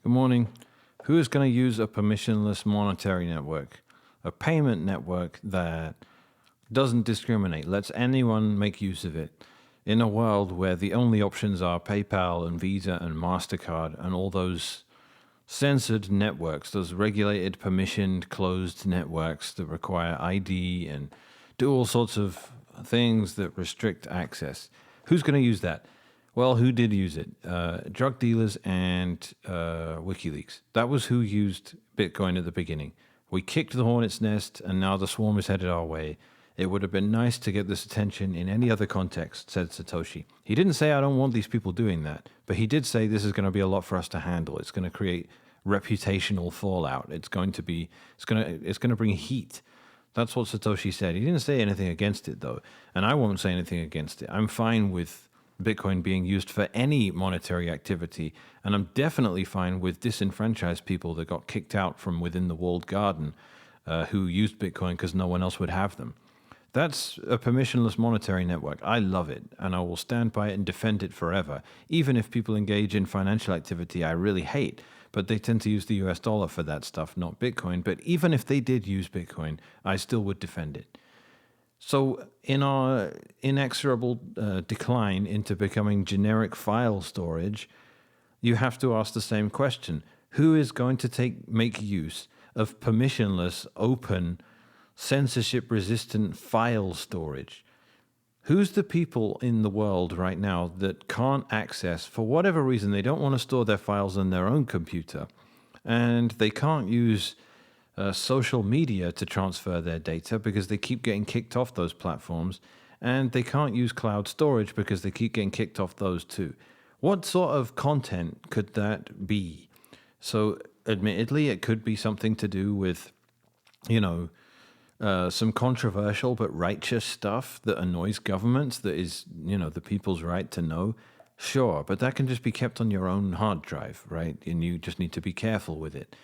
Good morning. Who is going to use a permissionless monetary network? A payment network that doesn't discriminate, lets anyone make use of it. In a world where the only options are PayPal and Visa and MasterCard and all those censored networks, those regulated, permissioned, closed networks that require ID and do all sorts of things that restrict access. Who's going to use that? Well, who did use it? Drug dealers and WikiLeaks. That was who used Bitcoin at the beginning. We kicked the hornet's nest, and now the swarm is headed our way. It would have been nice to get this attention in any other context, said Satoshi. He didn't say, I don't want these people doing that, but he did say this is going to be a lot for us to handle. It's going to create reputational fallout. It's going to bring heat. That's what Satoshi said. He didn't say anything against it, though, and I won't say anything against it. I'm fine with Bitcoin being used for any monetary activity, and I'm definitely fine with disenfranchised people that got kicked out from within the walled garden who used Bitcoin because no one else would have them. That's a permissionless monetary network. I love it, and I will stand by it and defend it forever, even if people engage in financial activity I really hate, but they tend to use the US dollar for that stuff, not Bitcoin. But even if they did use Bitcoin, I still would defend it. So in our inexorable decline into becoming generic file storage, you have to ask the same question. Who is going to make use of permissionless, open, censorship-resistant file storage? Who's the people in the world right now that can't access, for whatever reason, they don't want to store their files on their own computer, and they can't use social media to transfer their data because they keep getting kicked off those platforms, and they can't use cloud storage because they keep getting kicked off those too. What sort of content could that be? So admittedly, it could be something to do with, some controversial but righteous stuff that annoys governments, that is, the people's right to know. Sure, but that can just be kept on your own hard drive, right? And you just need to be careful with it.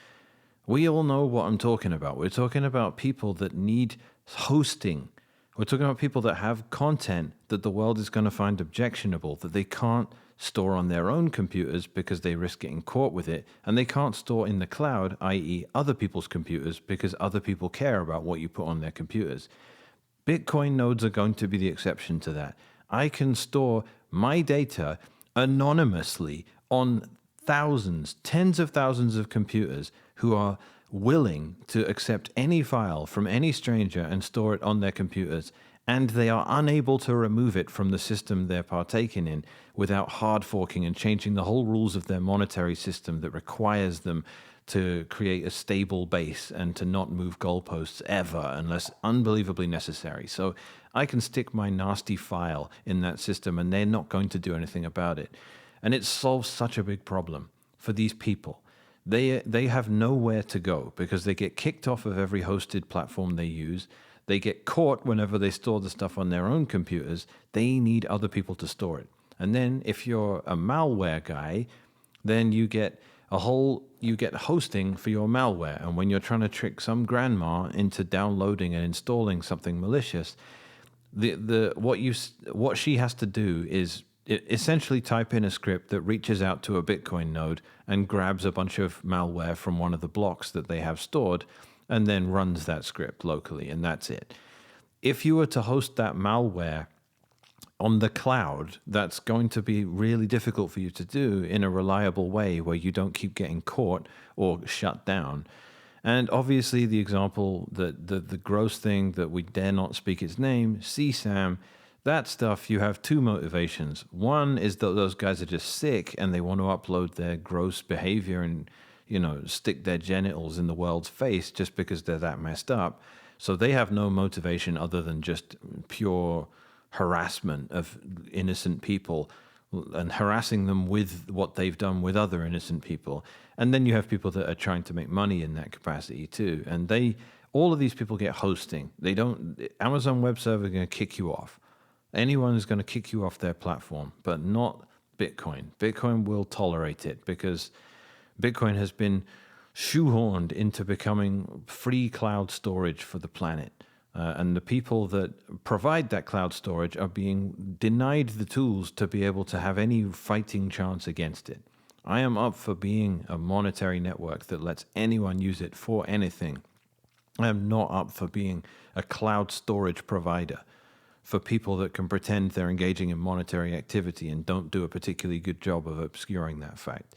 We all know what I'm talking about. We're talking about people that need hosting. We're talking about people that have content that the world is going to find objectionable, that they can't store on their own computers because they risk getting caught with it, and they can't store in the cloud, i.e. other people's computers, because other people care about what you put on their computers. Bitcoin nodes are going to be the exception to that. I can store my data anonymously on thousands, tens of thousands of computers who are willing to accept any file from any stranger and store it on their computers, and they are unable to remove it from the system they're partaking in without hard forking and changing the whole rules of their monetary system that requires them to create a stable base and to not move goalposts ever unless unbelievably necessary. So I can stick my nasty file in that system and they're not going to do anything about it. And it solves such a big problem for these people. They have nowhere to go because they get kicked off of every hosted platform they use. They get caught whenever they store the stuff on their own computers. They need other people to store it. And then if you're a malware guy, then you get hosting for your malware. And when you're trying to trick some grandma into downloading and installing something malicious, what she has to do is essentially type in a script that reaches out to a Bitcoin node and grabs a bunch of malware from one of the blocks that they have stored and then runs that script locally, and that's it. If you were to host that malware on the cloud, that's going to be really difficult for you to do in a reliable way where you don't keep getting caught or shut down. And obviously the example, the gross thing that we dare not speak its name, CSAM, that stuff, you have two motivations. One is that those guys are just sick and they want to upload their gross behavior and, stick their genitals in the world's face just because they're that messed up. So they have no motivation other than just pure harassment of innocent people and harassing them with what they've done with other innocent people. And then you have people that are trying to make money in that capacity too. And all of these people get hosting. Amazon Web Server are going to kick you off. Anyone is going to kick you off their platform, but not Bitcoin. Bitcoin will tolerate it because Bitcoin has been shoehorned into becoming free cloud storage for the planet. And the people that provide that cloud storage are being denied the tools to be able to have any fighting chance against it. I am up for being a monetary network that lets anyone use it for anything. I am not up for being a cloud storage provider for people that can pretend they're engaging in monetary activity and don't do a particularly good job of obscuring that fact.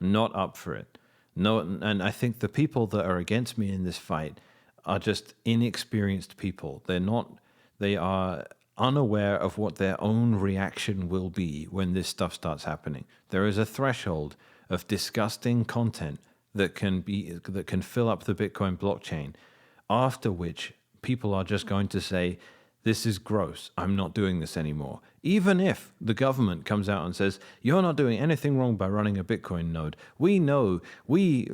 I'm not up for it. No, and I think the people that are against me in this fight are just inexperienced people. They are unaware of what their own reaction will be when this stuff starts happening. There is a threshold of disgusting content that can fill up the Bitcoin blockchain, after which people are just going to say, this is gross, I'm not doing this anymore. Even if the government comes out and says, you're not doing anything wrong by running a Bitcoin node.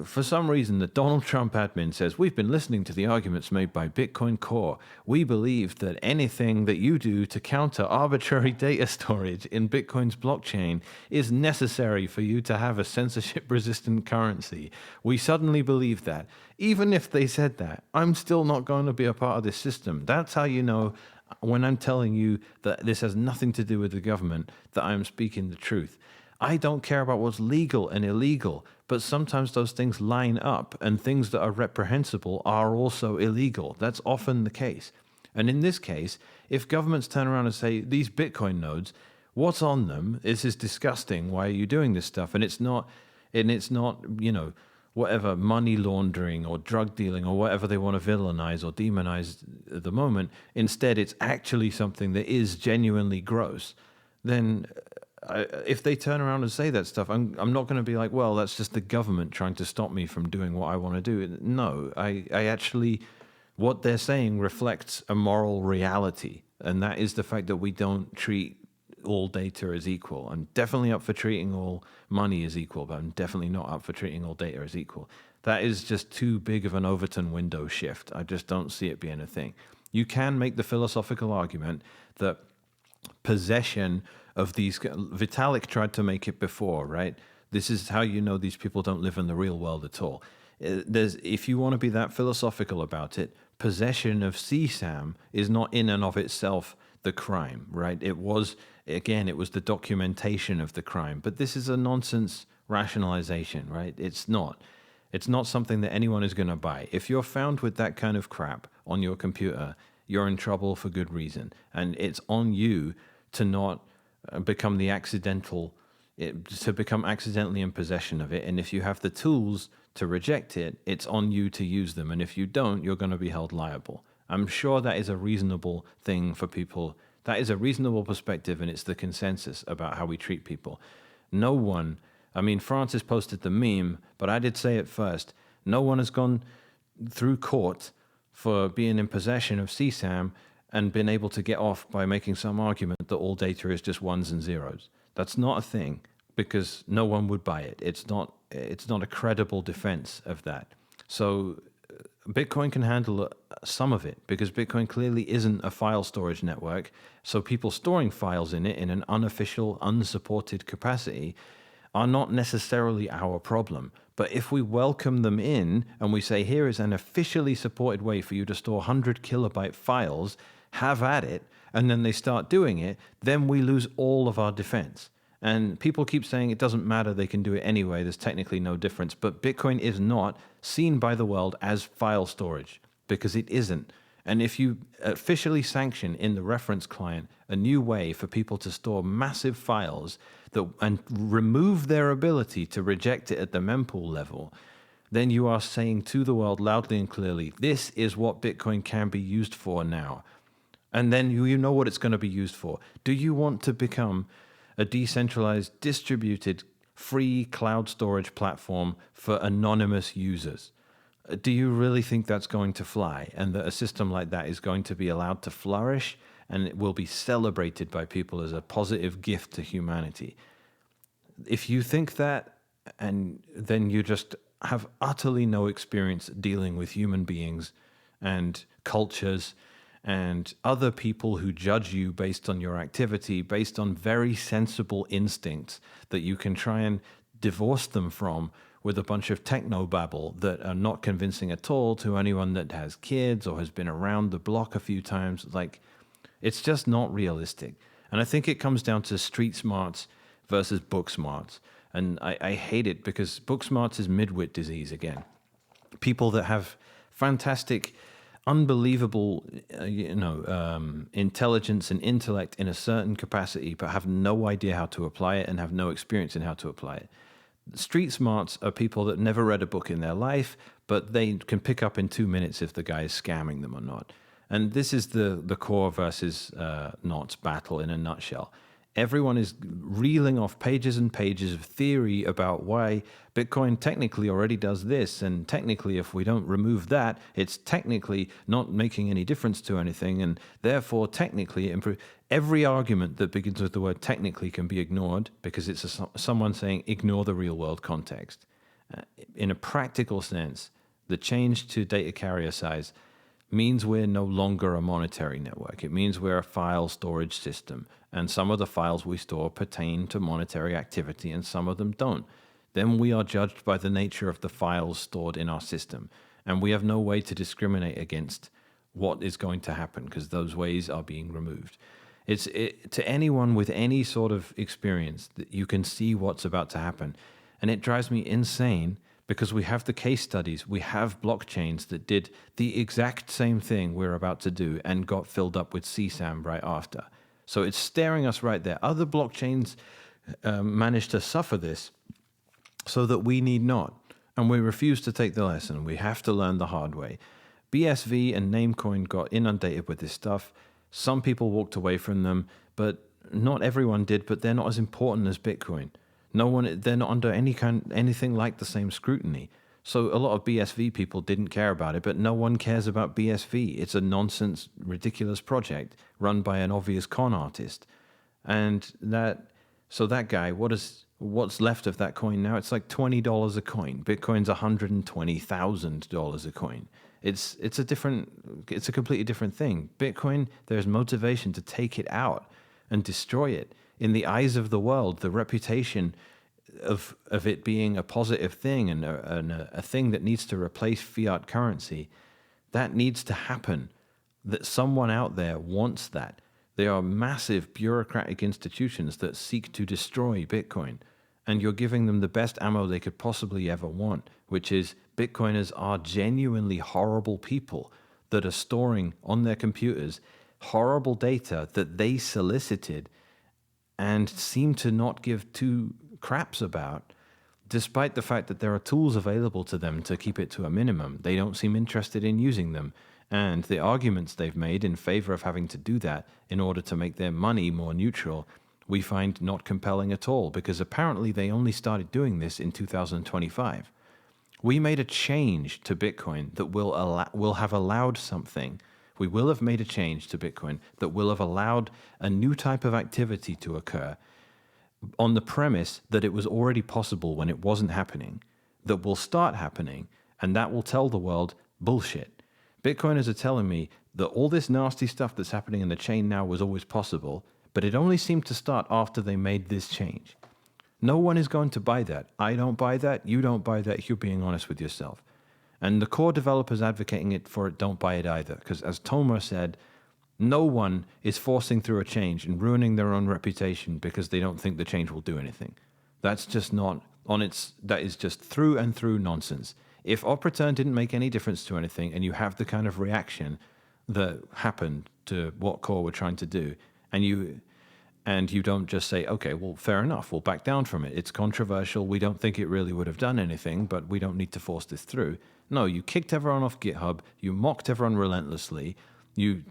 For some reason, the Donald Trump admin says, we've been listening to the arguments made by Bitcoin Core. We believe that anything that you do to counter arbitrary data storage in Bitcoin's blockchain is necessary for you to have a censorship-resistant currency. We suddenly believe that. Even if they said that, I'm still not going to be a part of this system. That's how you know when I'm telling you that this has nothing to do with the government, that I'm speaking the truth. I don't care about what's legal and illegal, but sometimes those things line up, and things that are reprehensible are also illegal. That's often the case. And in this case, if governments turn around and say, these Bitcoin nodes, what's on them? This is disgusting. Why are you doing this stuff? And it's not, whatever money laundering or drug dealing or whatever they want to villainize or demonize at the moment. Instead, it's actually something that is genuinely gross. Then if they turn around and say that stuff, I'm not going to be like, well, that's just the government trying to stop me from doing what I want to do. No, I actually, what they're saying reflects a moral reality. And that is the fact that we don't treat all data as equal. I'm definitely up for treating all money as equal, but I'm definitely not up for treating all data as equal. That is just too big of an Overton window shift. I just don't see it being a thing. You can make the philosophical argument that possession of these, Vitalik tried to make it before, right? This is how you know these people don't live in the real world at all. If you want to be that philosophical about it, possession of CSAM is not in and of itself the crime, right? It was the documentation of the crime, but this is a nonsense rationalization, right? It's not something that anyone is going to buy. If you're found with that kind of crap on your computer, you're in trouble for good reason, and it's on you to not become accidentally in possession of it. And if you have the tools to reject it, it's on you to use them. And if you don't, you're going to be held liable. I'm sure that is a reasonable thing for people. That is a reasonable perspective, and it's the consensus about how we treat people. No one, Francis posted the meme, but I did say it first. No one has gone through court for being in possession of CSAM and been able to get off by making some argument that all data is just ones and zeros. That's not a thing, because no one would buy it. It's not a credible defense of that. So Bitcoin can handle some of it, because Bitcoin clearly isn't a file storage network. So people storing files in it in an unofficial, unsupported capacity are not necessarily our problem. But if we welcome them in and we say, here is an officially supported way for you to store 100 kilobyte files, have at it, and then they start doing it, then we lose all of our defense. And people keep saying it doesn't matter, they can do it anyway, there's technically no difference. But Bitcoin is not seen by the world as file storage, because it isn't. And if you officially sanction in the reference client a new way for people to store massive files and remove their ability to reject it at the mempool level, then you are saying to the world loudly and clearly, this is what Bitcoin can be used for now. And then you know what it's going to be used for. Do you want to become a decentralized, distributed, free cloud storage platform for anonymous users? Do you really think that's going to fly, and that a system like that is going to be allowed to flourish and it will be celebrated by people as a positive gift to humanity? If you think that, and then you just have utterly no experience dealing with human beings and cultures and other people who judge you based on your activity, based on very sensible instincts that you can try and divorce them from with a bunch of technobabble that are not convincing at all to anyone that has kids or has been around the block a few times. Like, it's just not realistic. And I think it comes down to street smarts versus book smarts. And I hate it because book smarts is midwit disease again. People that have fantastic, unbelievable, intelligence and intellect in a certain capacity, but have no idea how to apply it and have no experience in how to apply it. Street smarts are people that never read a book in their life, but they can pick up in 2 minutes if the guy is scamming them or not. And this is the core versus not battle in a nutshell. Everyone is reeling off pages and pages of theory about why Bitcoin technically already does this, and technically if we don't remove that, it's technically not making any difference to anything, and therefore technically improve. Every argument that begins with the word technically can be ignored because it's someone saying ignore the real world context. In a practical sense, the change to data carrier size means we're no longer a monetary network. It means we're a file storage system, and some of the files we store pertain to monetary activity and some of them don't. Then we are judged by the nature of the files stored in our system, and we have no way to discriminate against what is going to happen because those ways are being removed. To anyone with any sort of experience, that you can see what's about to happen, and it drives me insane because we have the case studies, we have blockchains that did the exact same thing we're about to do and got filled up with CSAM right after. So it's staring us right there. Other blockchains managed to suffer this so that we need not. And we refuse to take the lesson. We have to learn the hard way. BSV and Namecoin got inundated with this stuff. Some people walked away from them, but not everyone did, but they're not as important as Bitcoin. They're not under anything like the same scrutiny. So a lot of BSV people didn't care about it, but no one cares about BSV. It's a nonsense, ridiculous project run by an obvious con artist. And that guy, what's left of that coin now? It's like $20 a coin. Bitcoin's $120,000 a coin. It's a completely different thing. Bitcoin, there's motivation to take it out and destroy it. In the eyes of the world, the reputation of it being a positive thing and a thing that needs to replace fiat currency, that needs to happen. That someone out there wants that. There are massive bureaucratic institutions that seek to destroy Bitcoin, and you're giving them the best ammo they could possibly ever want, which is Bitcoiners are genuinely horrible people that are storing on their computers horrible data that they solicited and seem to not give two craps about, despite the fact that there are tools available to them to keep it to a minimum. They don't seem interested in using them. And the arguments they've made in favor of having to do that in order to make their money more neutral, we find not compelling at all, because apparently they only started doing this in 2025. We made a change to Bitcoin that will have allowed something. We will have made a change to Bitcoin that will have allowed a new type of activity to occur on the premise that it was already possible when it wasn't happening, that will start happening, and that will tell the world, bullshit. Bitcoiners are telling me that all this nasty stuff that's happening in the chain now was always possible, but it only seemed to start after they made this change. No one is going to buy that. I don't buy that. You don't buy that if you're being honest with yourself. And the core developers advocating it for it don't buy it either. Because as Tomer said, no one is forcing through a change and ruining their own reputation because they don't think the change will do anything. That's just not that is just through and through nonsense. If op return didn't make any difference to anything and you have the kind of reaction that happened to what Core were trying to do, and you don't just say, okay, well, fair enough, we'll back down from it. It's controversial. We don't think it really would have done anything, but we don't need to force this through. No, you kicked everyone off GitHub. You mocked everyone relentlessly. You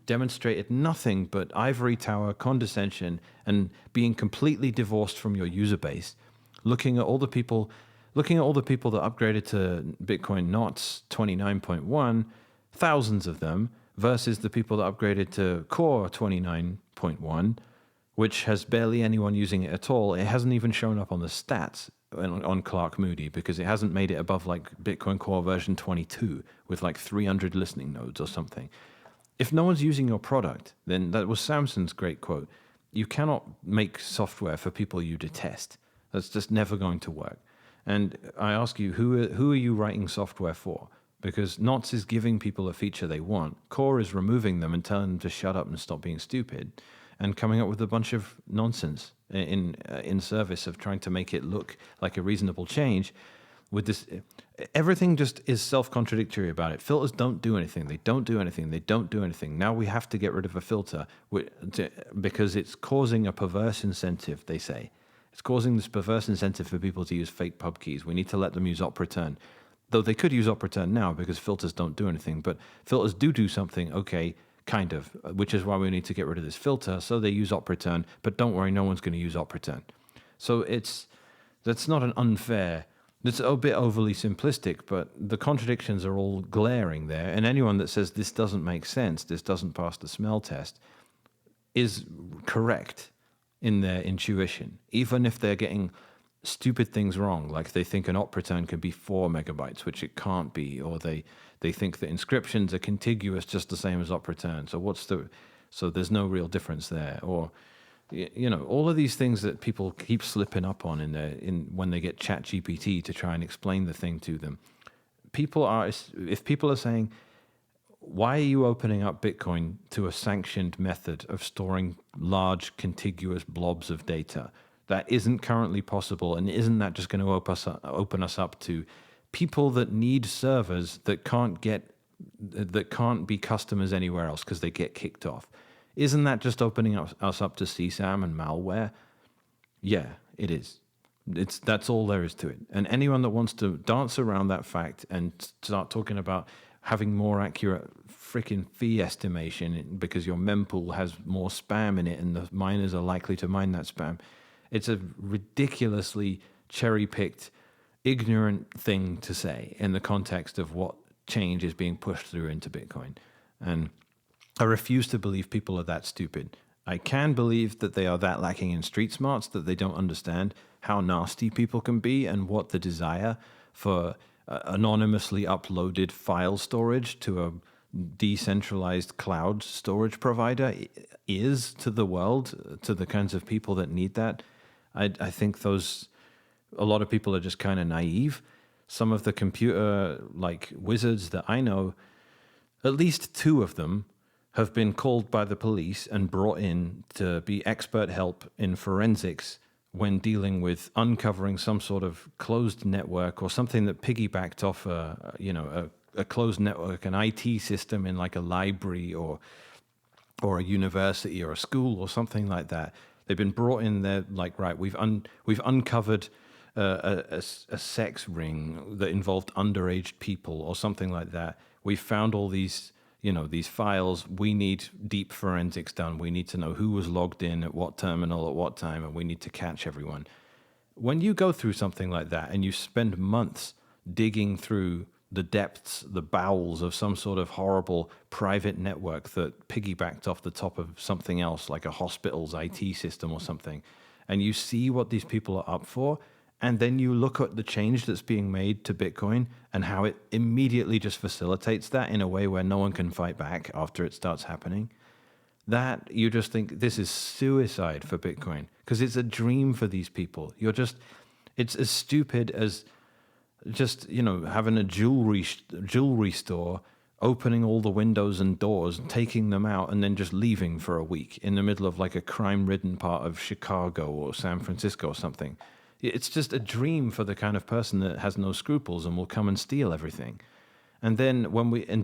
demonstrated nothing but ivory tower condescension and being completely divorced from your user base. Looking at all the people that upgraded to Bitcoin NOTs 29.1, thousands of them, versus the people that upgraded to Core 29.1, which has barely anyone using it at all. It hasn't even shown up on the stats on Clark Moody because it hasn't made it above like Bitcoin Core version 22 with like 300 listening nodes or something. If no one's using your product, then that was Samson's great quote. You cannot make software for people you detest. That's just never going to work. And I ask you, who are you writing software for? Because Knots is giving people a feature they want. Core is removing them and telling them to shut up and stop being stupid. and coming up with a bunch of nonsense in service of trying to make it look like a reasonable change. With this, everything just is self-contradictory about it. Filters don't do anything. They don't do anything. They don't do anything. Now we have to get rid of a filter because it's causing a perverse incentive, they say. It's causing this perverse incentive for people to use fake pub keys. We need to let them use op return. Though they could use op return now because filters don't do anything. But filters do something, okay, kind of, which is why we need to get rid of this filter. So they use op return. But don't worry, no one's going to use op return. So that's not an unfair... It's a bit overly simplistic, but the contradictions are all glaring there. And anyone that says this doesn't make sense, this doesn't pass the smell test, is correct in their intuition, even if they're getting stupid things wrong, like they think an op return can be 4 megabytes, which it can't be, or they think that inscriptions are contiguous just the same as op return. So there's no real difference there, or all of these things that people keep slipping up on when they get ChatGPT to try and explain the thing to them. If people are saying, why are you opening up Bitcoin to a sanctioned method of storing large contiguous blobs of data? That isn't currently possible, and isn't that just going to open us up to people that need servers that can't be customers anywhere else because they get kicked off? Isn't that just opening us up to CSAM and malware? Yeah, it is. That's all there is to it. And anyone that wants to dance around that fact and start talking about having more accurate freaking fee estimation because your mempool has more spam in it and the miners are likely to mine that spam, it's a ridiculously cherry-picked, ignorant thing to say in the context of what change is being pushed through into Bitcoin. And I refuse to believe people are that stupid. I can believe that they are that lacking in street smarts that they don't understand how nasty people can be and what the desire for anonymously uploaded file storage to a decentralized cloud storage provider is to the world, to the kinds of people that need that. I think a lot of people are just kind of naive. Some of the computer wizards that I know, at least 2 of them, have been called by the police and brought in to be expert help in forensics when dealing with uncovering some sort of closed network or something that piggybacked off a closed network, an IT system in like a library or a university or a school or something like that. They've been brought in there right, we've uncovered a sex ring that involved underage people or something like that. We found all these files. We need deep forensics done. We need to know who was logged in at what terminal at what time, and we need to catch everyone. When you go through something like that and you spend months digging through the depths, the bowels of some sort of horrible private network that piggybacked off the top of something else, like a hospital's IT system or something, and you see what these people are up for, and then you look at the change that's being made to Bitcoin and how it immediately just facilitates that in a way where no one can fight back after it starts happening, that you just think this is suicide for Bitcoin because it's a dream for these people. It's as stupid as just, having a jewelry store, opening all the windows and doors, taking them out, and then just leaving for a week in the middle of like a crime-ridden part of Chicago or San Francisco or something. It's just a dream for the kind of person that has no scruples and will come and steal everything. And then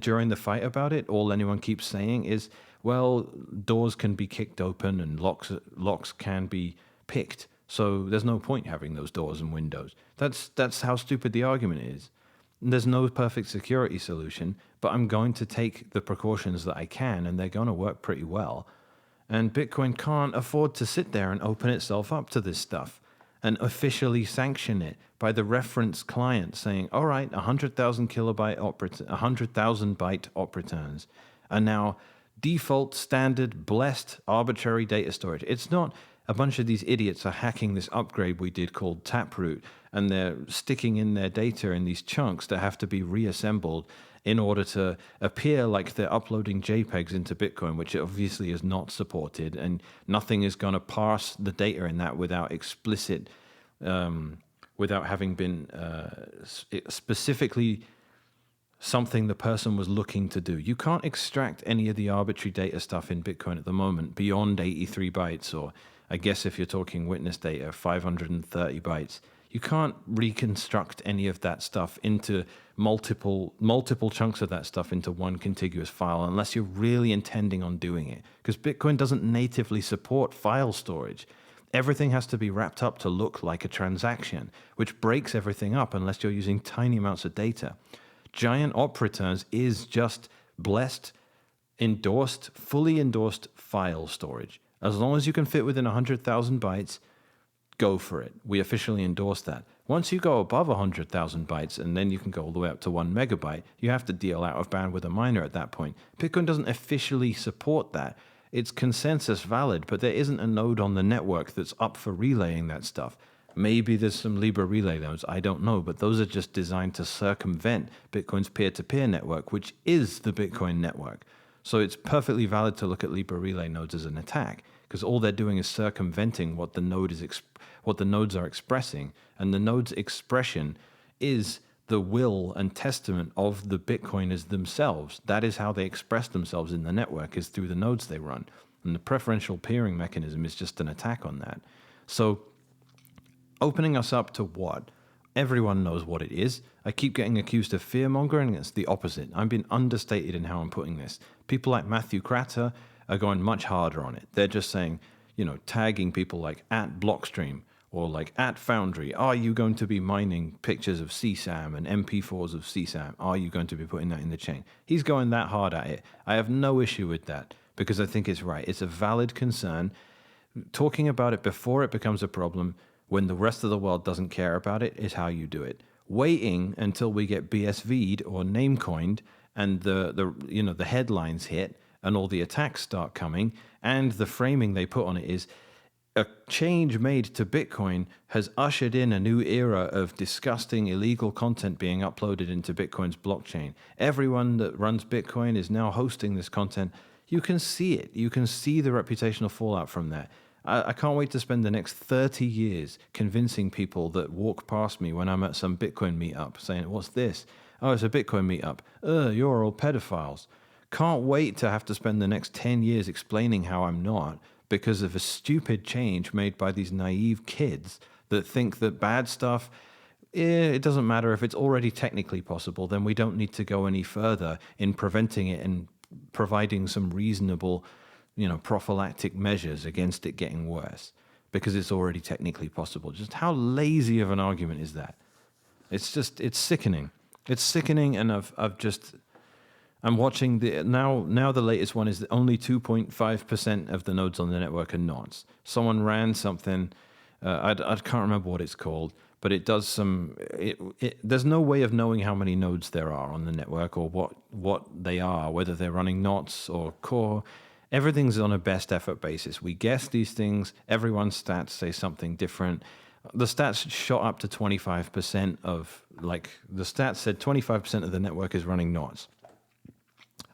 during the fight about it, all anyone keeps saying is, well, doors can be kicked open and locks can be picked. So there's no point having those doors and windows. That's how stupid the argument is. There's no perfect security solution, but I'm going to take the precautions that I can, and they're going to work pretty well. And Bitcoin can't afford to sit there and open itself up to this stuff and officially sanction it by the reference client saying, all right, 100,000 byte op returns are now default, standard, blessed, arbitrary data storage. It's not a bunch of these idiots are hacking this upgrade we did called Taproot, and they're sticking in their data in these chunks that have to be reassembled in order to appear like they're uploading JPEGs into Bitcoin, which obviously is not supported, and nothing is going to parse the data in that without without having been specifically something the person was looking to do. You can't extract any of the arbitrary data stuff in Bitcoin at the moment beyond 83 bytes, or I guess if you're talking witness data, 530 bytes. You can't reconstruct any of that stuff into multiple chunks of that stuff into one contiguous file unless you're really intending on doing it, because Bitcoin doesn't natively support file storage. Everything has to be wrapped up to look like a transaction, which breaks everything up unless you're using tiny amounts of data. Giant op returns is just blessed, endorsed, fully endorsed file storage. As long as you can fit within 100,000 bytes, go for it. We officially endorse that. Once you go above 100,000 bytes, and then you can go all the way up to 1 megabyte, you have to deal out of band with a miner at that point. Bitcoin doesn't officially support that. It's consensus valid, but there isn't a node on the network that's up for relaying that stuff. Maybe there's some Libra relay nodes, I don't know, but those are just designed to circumvent Bitcoin's peer-to-peer network, which is the Bitcoin network. So it's perfectly valid to look at Libra relay nodes as an attack, because all they're doing is circumventing what the nodes are expressing, and the node's expression is the will and testament of the Bitcoiners themselves. That is how they express themselves in the network, is through the nodes they run. And the preferential peering mechanism is just an attack on that. So opening us up to what? Everyone knows what it is. I keep getting accused of fear-mongering. It's the opposite. I'm being understated in how I'm putting this. People like Matthew Cratter are going much harder on it. They're just saying, tagging people like @Blockstream or like @Foundry. Are you going to be mining pictures of CSAM and MP4s of CSAM? Are you going to be putting that in the chain? He's going that hard at it. I have no issue with that because I think it's right. It's a valid concern. Talking about it before it becomes a problem, when the rest of the world doesn't care about it, is how you do it. Waiting until we get BSV'd or name coined and the headlines hit and all the attacks start coming, and the framing they put on it is a change made to Bitcoin has ushered in a new era of disgusting illegal content being uploaded into Bitcoin's blockchain. Everyone that runs Bitcoin is now hosting this content. You can see it. You can see the reputational fallout from that. I can't wait to spend the next 30 years convincing people that walk past me when I'm at some Bitcoin meetup saying, what's this? Oh, it's a Bitcoin meetup. You're all pedophiles. Can't wait to have to spend the next 10 years explaining how I'm not, because of a stupid change made by these naive kids that think that bad stuff, it doesn't matter if it's already technically possible, then we don't need to go any further in preventing it and providing some reasonable prophylactic measures against it getting worse, because it's already technically possible. Just how lazy of an argument is that? It's sickening. It's sickening, and I'm watching now the latest one is that only 2.5% of the nodes on the network are knots. Someone ran something, I can't remember what it's called, but it does some. There's no way of knowing how many nodes there are on the network or what they are, whether they're running knots or core. Everything's on a best effort basis. We guess these things. Everyone's stats say something different. The stats shot up to 25% the stats said 25% of the network is running knots.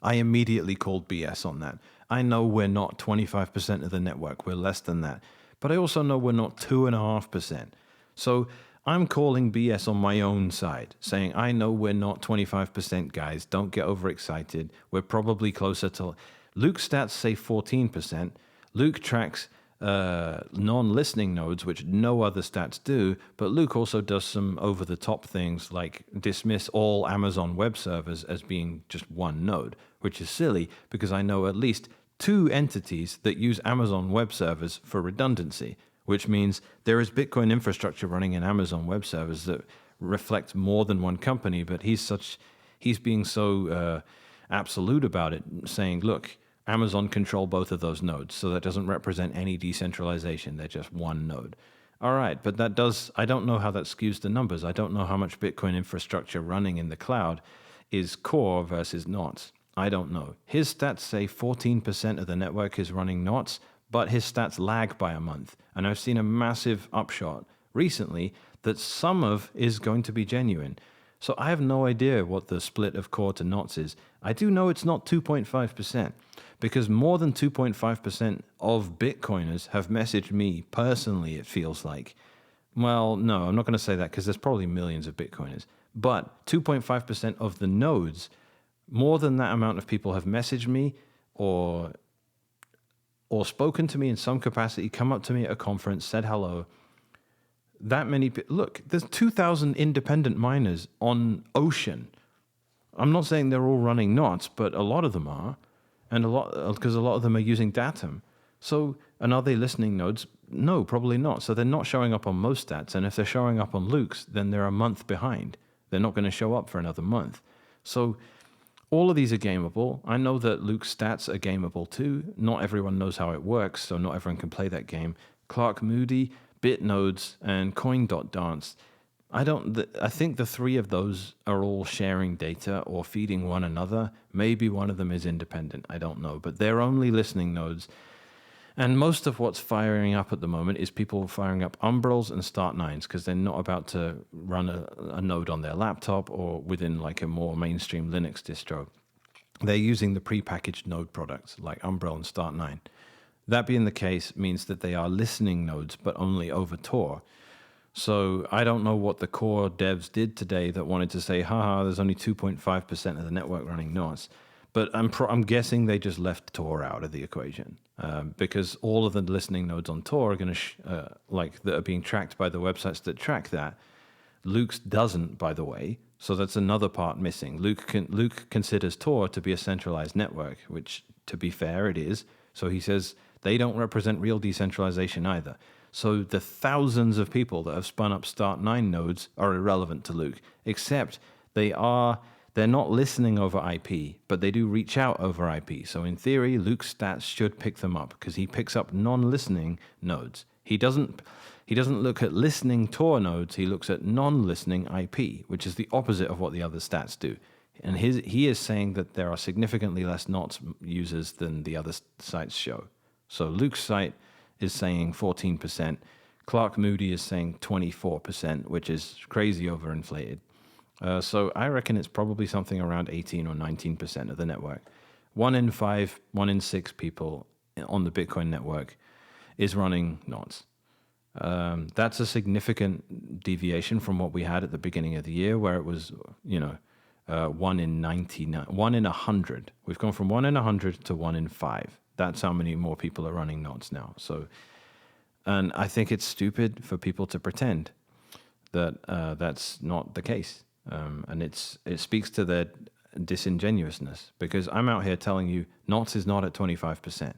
I immediately called BS on that. I know we're not 25% of the network. We're less than that. But I also know we're not 2.5%. So I'm calling BS on my own side, saying I know we're not 25%, guys. Don't get overexcited. We're probably closer to... Luke's stats say 14%. Luke tracks non-listening nodes, which no other stats do, but Luke also does some over-the-top things like dismiss all Amazon web servers as being just one node, which is silly because I know at least 2 entities that use Amazon web servers for redundancy, which means there is Bitcoin infrastructure running in Amazon web servers that reflect more than one company, but he's being so absolute about it, saying, look, Amazon control both of those nodes, so that doesn't represent any decentralization. They're just one node. All right, but I don't know how that skews the numbers. I don't know how much Bitcoin infrastructure running in the cloud is core versus knots. I don't know. His stats say 14% of the network is running knots, but his stats lag by a month. And I've seen a massive upshot recently that some of is going to be genuine. So I have no idea what the split of core to knots is. I do know it's not 2.5%, because more than 2.5% of Bitcoiners have messaged me personally, it feels like, Well, no, I'm not going to say that because there's probably millions of Bitcoiners. But 2.5% of the nodes, more than that amount of people have messaged me or spoken to me in some capacity, come up to me at a conference, said hello. That many look, there's 2,000 independent miners on Ocean. I'm not saying they're all running knots, but a lot of them are, and because a lot of them are using Datum. So, and are they listening nodes? No, probably not. So they're not showing up on most stats, and if they're showing up on Luke's, then they're a month behind. They're not going to show up for another month. So all of these are gameable. I know that Luke's stats are gameable too. Not everyone knows how it works, so not everyone can play that game. Clark Moody, BitNodes, and Coin.dance. I think the three of those are all sharing data or feeding one another. Maybe one of them is independent. I don't know. But they're only listening nodes. And most of what's firing up at the moment is people firing up Umbrels and Start9s because they're not about to run a node on their laptop or within like a more mainstream Linux distro. They're using the prepackaged node products like Umbrel and Start9. That being the case means that they are listening nodes, but only over Tor. So I don't know what the core devs did today that wanted to say, haha, there's only 2.5% of the network running NOS. But I'm guessing they just left Tor out of the equation because all of the listening nodes on Tor are going to, that are being tracked by the websites that track that. Luke's doesn't, by the way. So that's another part missing. Luke considers Tor to be a centralized network, which, to be fair, it is. So he says they don't represent real decentralization either. So the thousands of people that have spun up Start9 nodes are irrelevant to Luke, except they're not listening over IP, but they do reach out over IP. So in theory, Luke's stats should pick them up because he picks up non-listening nodes. He doesn't look at listening Tor nodes, he looks at non-listening IP, which is the opposite of what the other stats do. And he is saying that there are significantly less NOTs users than the other sites show. So Luke's site is saying 14%. Clark Moody is saying 24%, which is crazy overinflated. So I reckon it's probably something around 18 or 19% of the network. 1 in 5, 1 in 6 people on the Bitcoin network is running NOTs. That's a significant deviation from what we had at the beginning of the year, where it was, 1 in 99, 1 in 100. We've gone from 1 in 100 to 1 in 5. That's how many more people are running NOTs now. So, and I think it's stupid for people to pretend that that's not the case. And it speaks to their disingenuousness, because I'm out here telling you NOTs is not at 25%.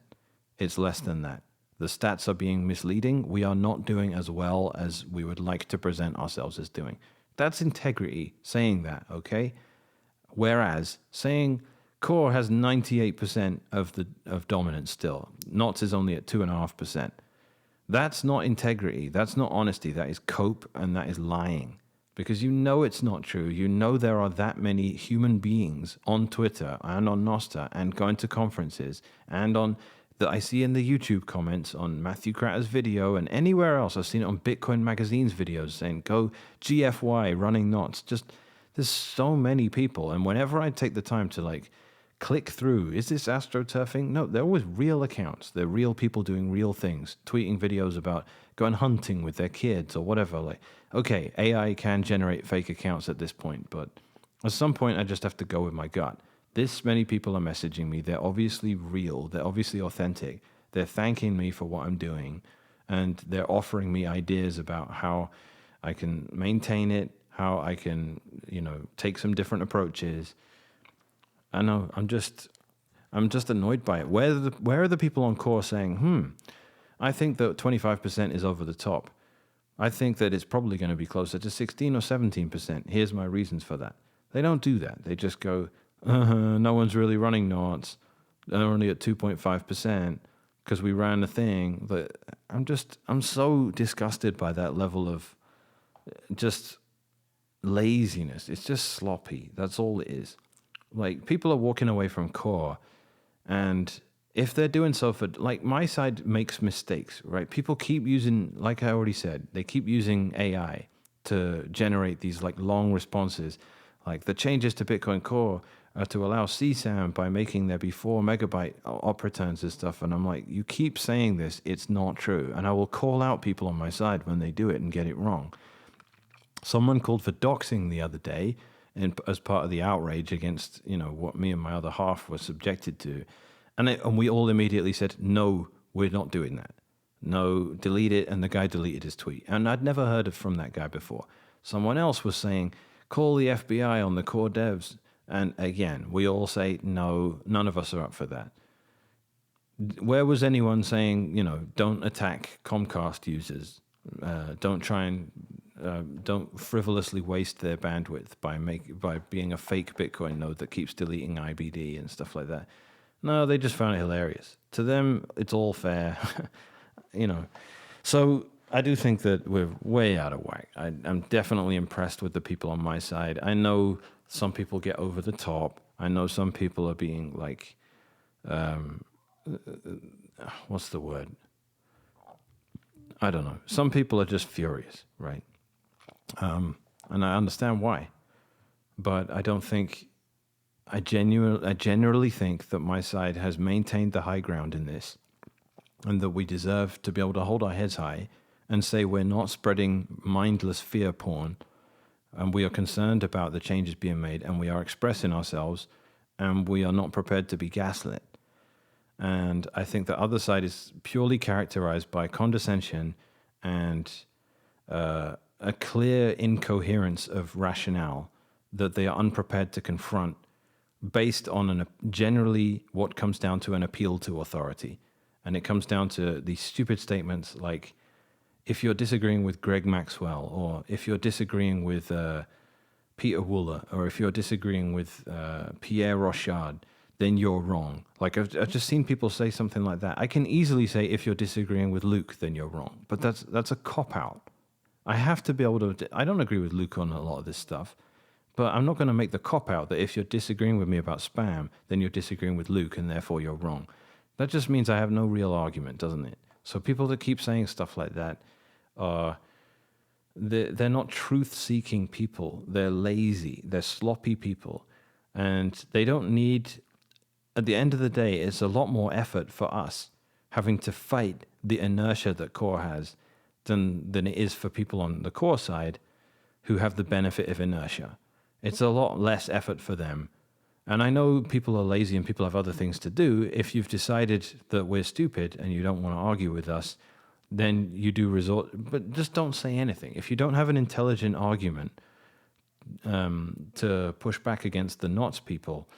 It's less than that. The stats are being misleading. We are not doing as well as we would like to present ourselves as doing. That's integrity saying that, okay? Whereas saying Core has 98% of dominance still. NOTs is only at 2.5%. That's not integrity. That's not honesty. That is cope, and that is lying. Because you know it's not true. You know there are that many human beings on Twitter and on Nostr and going to conferences and on that I see in the YouTube comments on Matthew Cratter's video and anywhere else. I've seen it on Bitcoin Magazine's videos saying, go GFY, running NOTs. Just, there's so many people. And whenever I take the time to click through, is this astroturfing? No, they're always real accounts. They're real people doing real things, tweeting videos about going hunting with their kids or whatever. Okay, AI can generate fake accounts at this point, but at some point I just have to go with my gut. This many people are messaging me. They're obviously real. They're obviously authentic. They're thanking me for what I'm doing, and they're offering me ideas about how I can maintain it, how I can, take some different approaches. I know, I'm just annoyed by it. Where are the people on Core saying, I think that 25% is over the top. I think that it's probably going to be closer to 16 or 17%. Here's my reasons for that. They don't do that. They just go, no one's really running NOTs. They're only at 2.5% because we ran a thing. But I'm so disgusted by that level of just laziness. It's just sloppy. That's all it is. People are walking away from Core, and if they're doing so for, my side makes mistakes, right? People keep using, like I already said, they keep using AI to generate these long responses. The changes to Bitcoin Core to allow CSAM by making there be 4 megabyte op returns and stuff. And I'm like, you keep saying this, it's not true. And I will call out people on my side when they do it and get it wrong. Someone called for doxing the other day as part of the outrage against, what me and my other half were subjected to. And we all immediately said, no, we're not doing that. No, delete it. And the guy deleted his tweet. And I'd never heard from that guy before. Someone else was saying, call the FBI on the core devs. And again, we all say, no, none of us are up for that. Where was anyone saying, don't attack Comcast users? Don't try and don't frivolously waste their bandwidth by being a fake Bitcoin node that keeps deleting IBD and stuff like that. No, they just found it hilarious. To them, it's all fair, So I do think that we're way out of whack. I'm definitely impressed with the people on my side. I know some people get over the top. I know some people are being like, what's the word? I don't know. Some people are just furious, right? And I understand why. But I don't think, I generally think that my side has maintained the high ground in this, and that we deserve to be able to hold our heads high and say we're not spreading mindless fear porn, and we are concerned about the changes being made, and we are expressing ourselves, and we are not prepared to be gaslit. And I think the other side is purely characterized by condescension and a clear incoherence of rationale that they are unprepared to confront, based on generally what comes down to an appeal to authority. And it comes down to these stupid statements like, if you're disagreeing with Greg Maxwell, or if you're disagreeing with Peter Wooler, or if you're disagreeing with Pierre Rochard, then you're wrong. Like, I've just seen people say something like that. I can easily say, if you're disagreeing with Luke, then you're wrong. But that's a cop-out. I have to be able to... I don't agree with Luke on a lot of this stuff, but I'm not going to make the cop-out that if you're disagreeing with me about spam, then you're disagreeing with Luke, and therefore you're wrong. That just means I have no real argument, doesn't it? So people that keep saying stuff like that, they're not truth-seeking people. They're lazy. They're sloppy people. And they don't need... At the end of the day, it's a lot more effort for us having to fight the inertia that core has than it is for people on the core side who have the benefit of inertia. It's a lot less effort for them. And I know people are lazy and people have other things to do. If you've decided that we're stupid and you don't want to argue with us, then you do resort, but just don't say anything. If you don't have an intelligent argument to push back against the NOTS people,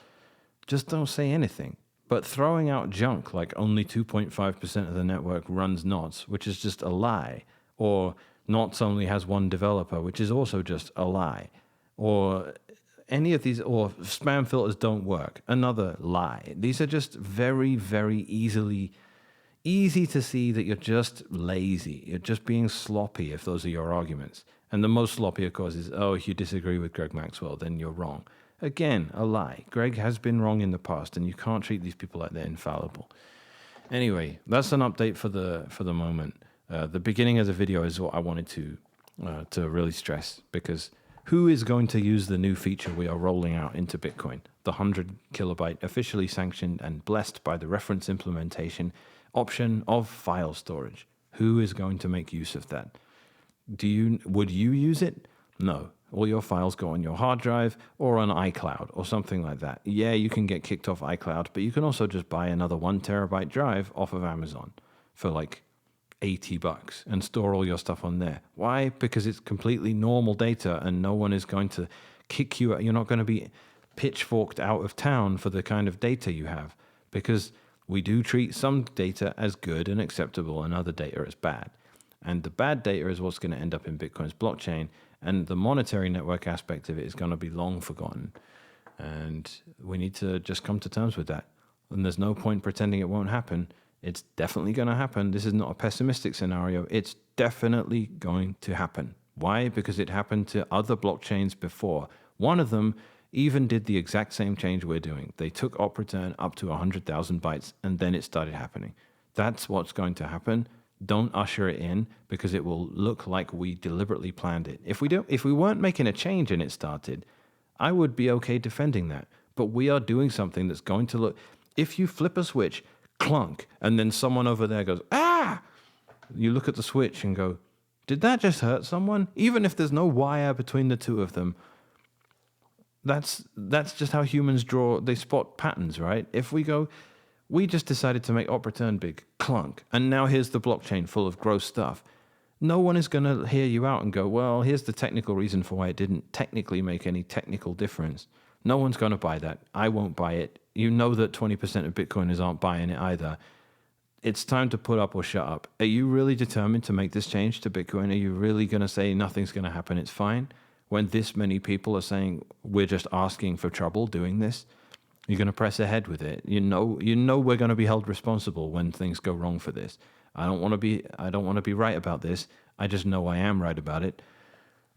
just don't say anything. But throwing out junk like only 2.5% of the network runs NOTS, which is just a lie, or NOTS only has one developer, which is also just a lie, or any of these, or spam filters don't work, another lie. These are just very, very easy to see that you're just lazy. You're just being sloppy if those are your arguments. And the most sloppy, of course, is, if you disagree with Greg Maxwell, then you're wrong. Again, a lie. Greg has been wrong in the past, and you can't treat these people like they're infallible. Anyway, that's an update for the moment. The beginning of the video is what I wanted to really stress, because who is going to use the new feature we are rolling out into Bitcoin? The 100 kilobyte officially sanctioned and blessed by the reference implementation option of file storage. Who is going to make use of that? Would you use it? No. All your files go on your hard drive or on iCloud or something like that. Yeah, you can get kicked off iCloud, but you can also just buy another 1 terabyte drive off of Amazon for like $80 and store all your stuff on there. Why? Because it's completely normal data and no one is going to kick you out. You're not going to be pitchforked out of town for the kind of data you have, because we do treat some data as good and acceptable and other data as bad. And the bad data is what's going to end up in Bitcoin's blockchain, and the monetary network aspect of it is going to be long forgotten. And we need to just come to terms with that. And there's no point pretending it won't happen. It's definitely going to happen. This is not a pessimistic scenario. It's definitely going to happen. Why? Because it happened to other blockchains before. One of them even did the exact same change we're doing. They took op return up to 100,000 bytes, and then it started happening. That's what's going to happen. Don't usher it in, because it will look like we deliberately planned it. If we weren't making a change and it started, I would be okay defending that. But we are doing something that's going to look, if you flip a switch, clunk, and then someone over there goes, ah! You look at the switch and go, did that just hurt someone? Even if there's no wire between the two of them, that's just how humans they spot patterns, right? If we go, we just decided to make op return big, clunk, and now here's the blockchain full of gross stuff. No one is going to hear you out and go, well, here's the technical reason for why it didn't technically make any technical difference. No one's going to buy that. I won't buy it. You know that 20% of Bitcoiners aren't buying it either. It's time to put up or shut up. Are you really determined to make this change to Bitcoin? Are you really going to say nothing's going to happen, it's fine? When this many people are saying we're just asking for trouble doing this, you're going to press ahead with it. You know we're going to be held responsible when things go wrong for this. I don't want to be right about this. I just know I am right about it.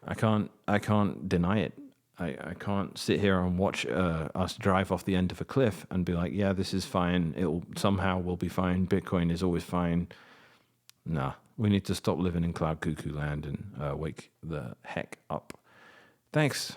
I can't deny it. I can't sit here and watch us drive off the end of a cliff and be like, yeah, this is fine. We'll be fine. Bitcoin is always fine. Nah, we need to stop living in cloud cuckoo land and wake the heck up. Thanks.